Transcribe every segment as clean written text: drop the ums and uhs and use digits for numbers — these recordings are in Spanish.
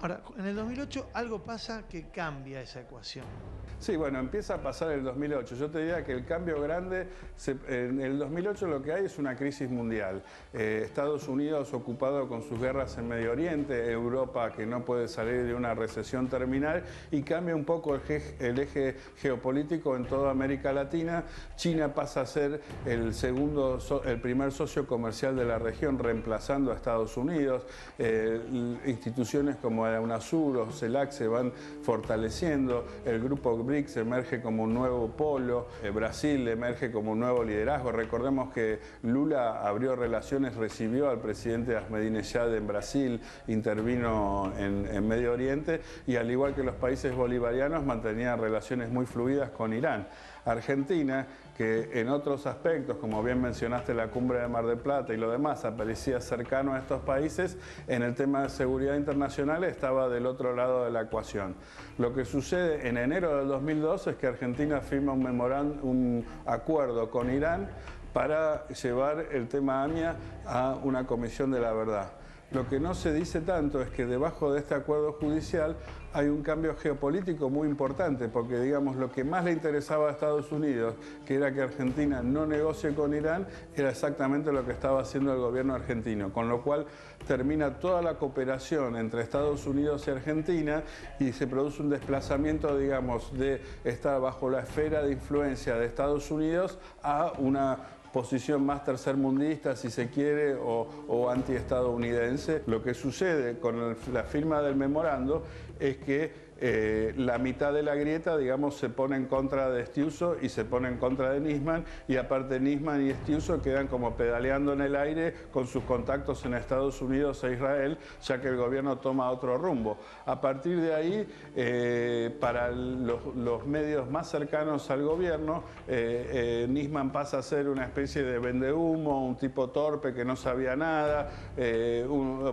Ahora, en el 2008 algo pasa que cambia esa ecuación. Sí, bueno, empieza a pasar el 2008. Yo te diría que el cambio grande, en el 2008 lo que hay es una crisis mundial. Estados Unidos ocupado con sus guerras en Medio Oriente, Europa que no puede salir de una recesión terminal y cambia un poco el eje geopolítico en toda América Latina. China pasa a ser el primer socio comercial de la región, reemplazando a Estados Unidos. Instituciones como la UNASUR o CELAC se van fortaleciendo. El grupo BRICS emerge como un nuevo polo, Brasil emerge como un nuevo liderazgo. Recordemos que Lula abrió relaciones, recibió al presidente Ahmadinejad en Brasil, intervino en Medio Oriente y al igual que los países bolivarianos mantenían relaciones muy fluidas con Irán. Argentina, que en otros aspectos, como bien mencionaste la cumbre de Mar del Plata y lo demás, aparecía cercano a estos países, en el tema de seguridad internacional estaba del otro lado de la ecuación. Lo que sucede en enero del 2002 es que Argentina firma un acuerdo con Irán para llevar el tema AMIA a una comisión de la verdad. Lo que no se dice tanto es que debajo de este acuerdo judicial hay un cambio geopolítico muy importante, porque digamos lo que más le interesaba a Estados Unidos, que era que Argentina no negocie con Irán, era exactamente lo que estaba haciendo el gobierno argentino, con lo cual termina toda la cooperación entre Estados Unidos y Argentina y se produce un desplazamiento, digamos, de estar bajo la esfera de influencia de Estados Unidos a una posición más tercermundista, si se quiere, o antiestadounidense. Lo que sucede con la firma del memorando es que la mitad de la grieta, digamos, se pone en contra de Estiuso y se pone en contra de Nisman, y aparte Nisman y Estiuso quedan como pedaleando en el aire con sus contactos en Estados Unidos e Israel, ya que el gobierno toma otro rumbo. A partir de ahí, para los medios más cercanos al gobierno, Nisman pasa a ser una especie de vendehumo, un tipo torpe que no sabía nada,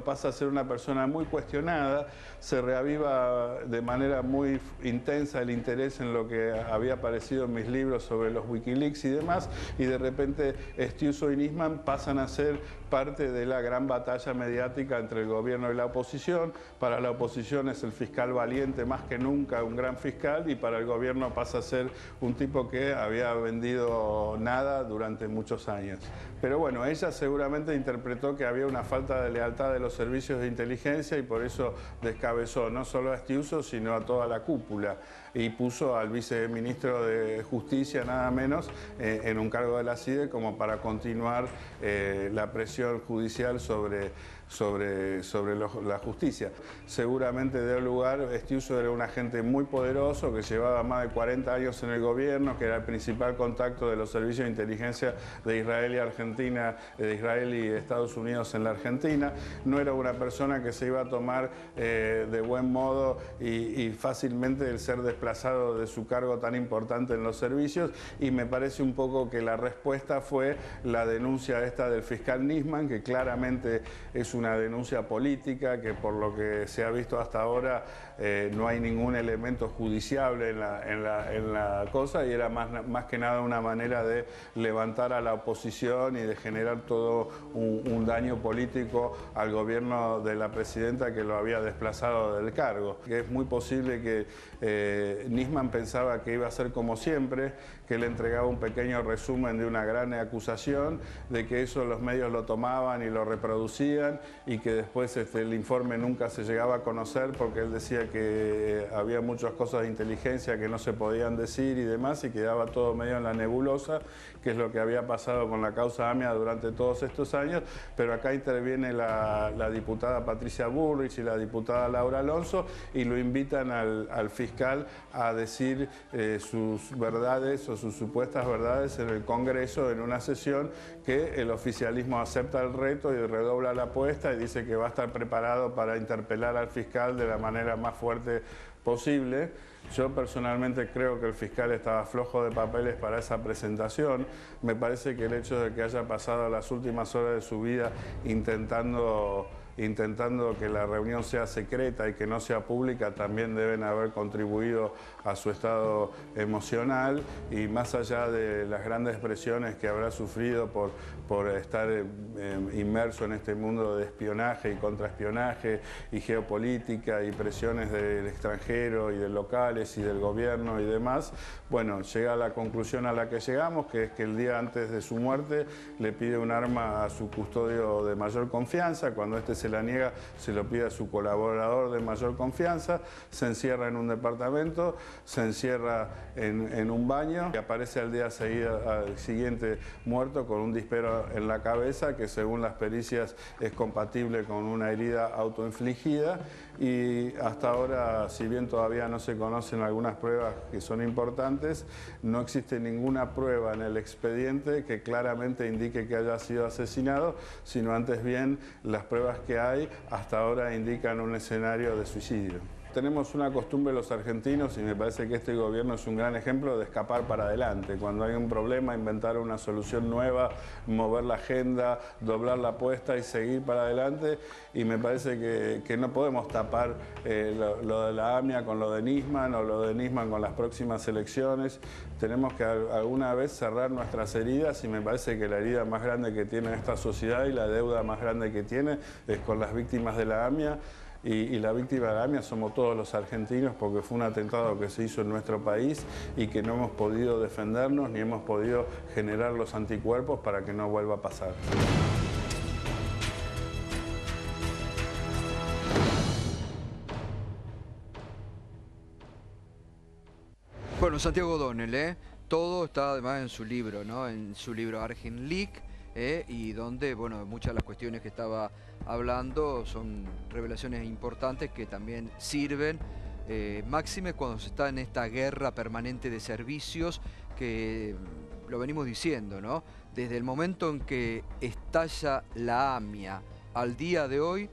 pasa a ser una persona muy cuestionada, se reaviva de manera muy intensa el interés en lo que había aparecido en mis libros sobre los Wikileaks y demás, y de repente Estiuso y Nisman pasan a ser parte de la gran batalla mediática entre el gobierno y la oposición. Para la oposición es el fiscal valiente más que nunca, un gran fiscal, y para el gobierno pasa a ser un tipo que había vendido nada durante muchos años. Pero bueno, ella seguramente interpretó que había una falta de lealtad de los servicios de inteligencia y por eso descabezó no solo a Estiuso, sino a toda la cúpula, y puso al viceministro de Justicia, nada menos, en un cargo de la CIDE como para continuar la presión judicial sobre la justicia. Seguramente dio lugar, Estiuso era un agente muy poderoso que llevaba más de 40 años en el gobierno, que era el principal contacto de los servicios de inteligencia de Israel y Argentina, de Israel y Estados Unidos en la Argentina. No era una persona que se iba a tomar de buen modo y fácilmente el ser desplazado de su cargo tan importante en los servicios, y me parece un poco que la respuesta fue la denuncia esta del fiscal Nisman, que claramente es una denuncia política, que por lo que se ha visto hasta ahora no hay ningún elemento judiciable en la cosa, y era más que nada una manera de levantar a la oposición y de generar todo un daño político al gobierno de la presidenta que lo había desplazado del cargo. Que es muy posible que Nisman pensaba que iba a ser como siempre, que le entregaba un pequeño resumen de una gran acusación, de que eso los medios lo tomaban y lo reproducían, y que después el informe nunca se llegaba a conocer porque él decía que había muchas cosas de inteligencia que no se podían decir y demás, y quedaba todo medio en la nebulosa, que es lo que había pasado con la causa AMIA durante todos estos años. Pero acá interviene la diputada Patricia Bullrich y la diputada Laura Alonso y lo invitan al fiscal a decir sus verdades o sus supuestas verdades en el Congreso, en una sesión que el oficialismo acepta el reto y redobla la apuesta y dice que va a estar preparado para interpelar al fiscal de la manera más fuerte posible. Yo personalmente creo que el fiscal estaba flojo de papeles para esa presentación. Me parece que el hecho de que haya pasado las últimas horas de su vida intentando intentando que la reunión sea secreta y que no sea pública, también deben haber contribuido a su estado emocional, y más allá de las grandes presiones que habrá sufrido por estar inmerso en este mundo de espionaje y contraespionaje y geopolítica y presiones del extranjero y de locales y del gobierno y demás, bueno, llega a la conclusión a la que llegamos, que es que el día antes de su muerte le pide un arma a su custodio de mayor confianza. Cuando este se la niega, se lo pide a su colaborador de mayor confianza, se encierra en un departamento, se encierra en un baño y aparece al día siguiente muerto con un disparo en la cabeza, que según las pericias es compatible con una herida autoinfligida. Y hasta ahora, si bien todavía no se conocen algunas pruebas que son importantes, no existe ninguna prueba en el expediente que claramente indique que haya sido asesinado, sino antes bien las pruebas que hay hasta ahora indican un escenario de suicidio. Tenemos una costumbre los argentinos, y me parece que este gobierno es un gran ejemplo, de escapar para adelante. Cuando hay un problema, inventar una solución nueva, mover la agenda, doblar la apuesta y seguir para adelante. Y me parece que no podemos tapar lo de la AMIA con lo de Nisman, o lo de Nisman con las próximas elecciones. Tenemos que alguna vez cerrar nuestras heridas, y me parece que la herida más grande que tiene esta sociedad y la deuda más grande que tiene es con las víctimas de la AMIA. Y la víctima de la AMIA somos todos los argentinos, porque fue un atentado que se hizo en nuestro país y que no hemos podido defendernos ni hemos podido generar los anticuerpos para que no vuelva a pasar. Bueno, Santiago O'Donnell, todo está además en su libro, ¿no? En su libro Argent Leak, y donde, bueno, muchas de las cuestiones que estaba hablando son revelaciones importantes que también sirven, máxime cuando se está en esta guerra permanente de servicios, que lo venimos diciendo, ¿no? Desde el momento en que estalla la AMIA al día de hoy,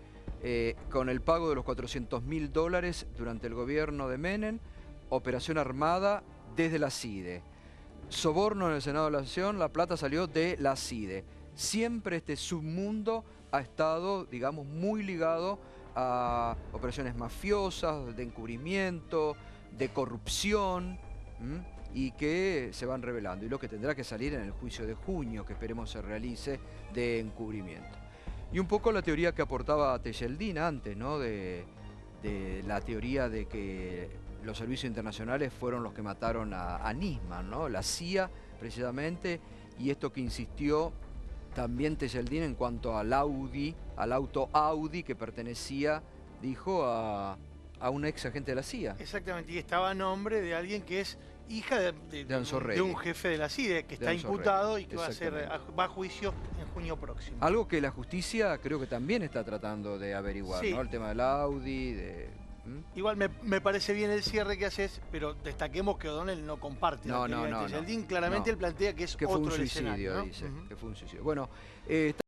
con el pago de los $400.000 durante el gobierno de Menem, operación armada desde la CIDE. Soborno en el Senado de la Nación, la plata salió de la CIDE. Siempre este submundo ha estado, digamos, muy ligado a operaciones mafiosas, de encubrimiento, de corrupción, y que se van revelando. Y lo que tendrá que salir en el juicio de junio, que esperemos se realice, de encubrimiento. Y un poco la teoría que aportaba Tejeldín antes, ¿no? De la teoría de que los servicios internacionales fueron los que mataron a Nisman, ¿no? La CIA, precisamente, y esto que insistió también Tejeldín en cuanto al Audi, al auto Audi que pertenecía, dijo, a un ex agente de la CIA. Exactamente, y estaba a nombre de alguien que es hija de un jefe de la CIDE, que está imputado y que va a juicio en junio próximo. Algo que la justicia creo que también está tratando de averiguar, sí, ¿no? El tema del Audi, Igual me parece bien el cierre que haces, pero destaquemos que O'Donnell no comparte la teoría de Tejeldín. Claramente él plantea que es otro escenario, ¿no? Dice, que fue un suicidio. Bueno,